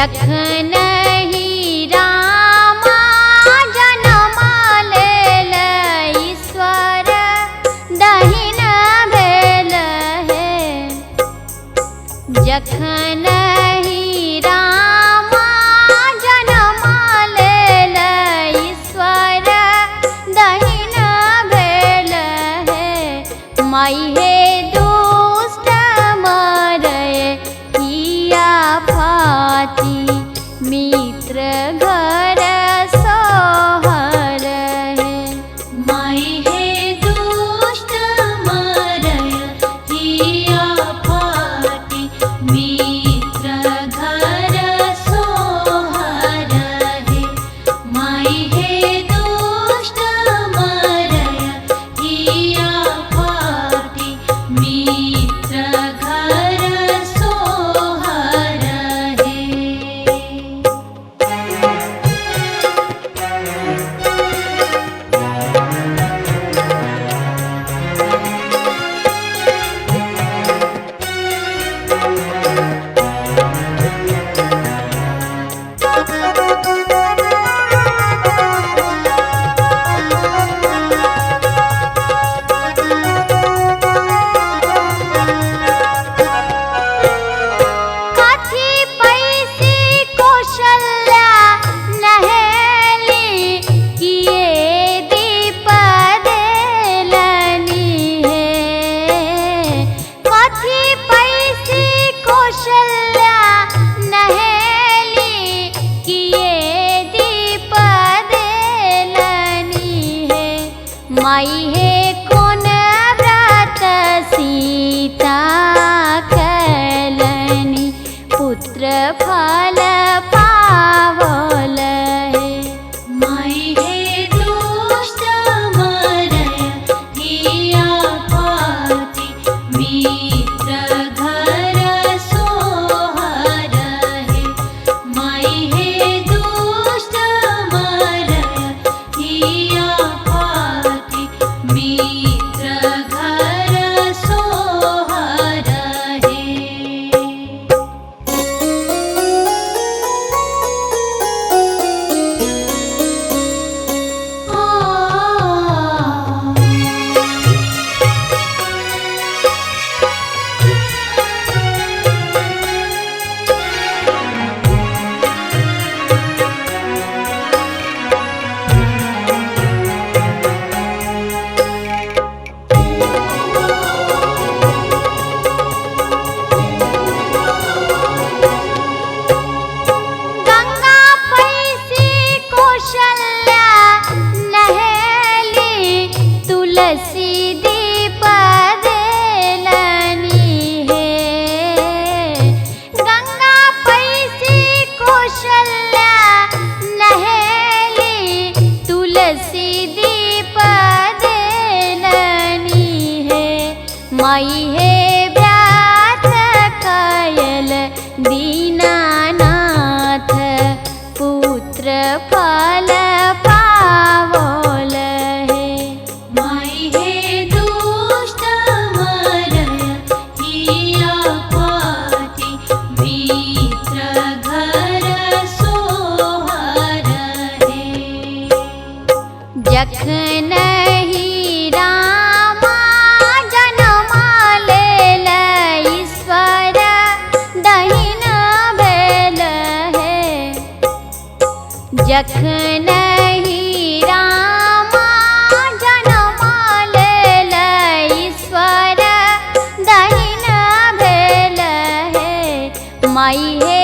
जखन ही रामा जनम लेल ईश्वर दहिन भेल है। जखन ही रामा जनम लेल ईश्वर दहिन भेल है। माई हे दुष्ट मरय किया फाती मित्र घर सोहर है। माई हे दुष्ट मरय हिया फाटी मित्र घर सोहर है। माई हे दुष्ट मरय हिया फाटी मित्र घर सोहर है। कथी पैसी कौशल्या नहेली किए दीप देलनी है। कथी पैसी कौशल्या नहेली किए दीप देलनी है। माई हे कौन व्रत सीता कैलनी पुत्र फल पावल है। माई हे दुष्ट मरय हिया फाटी मित्र घर सोहर है। माई हे दुष्ट मरय हिया फाटी मित्र घर सोहर है। गंगा पैसी कौशल्या नहेली तुलसी दीप देलनी है। गंगा पैसी कौशल्या नहेली तुलसी दीप देलनी है। माई हे व्रत कयल दीनानाथ पुत्र फल पावल है। माई हे दुष्ट मरय हिया फाटी मित्र घर सोहर है। जखन ही रामा जनम लेल ईश्वर दहिन भेल है। जखन ही रामा जनम लेल ईश्वर दहिन भेल है। माई हे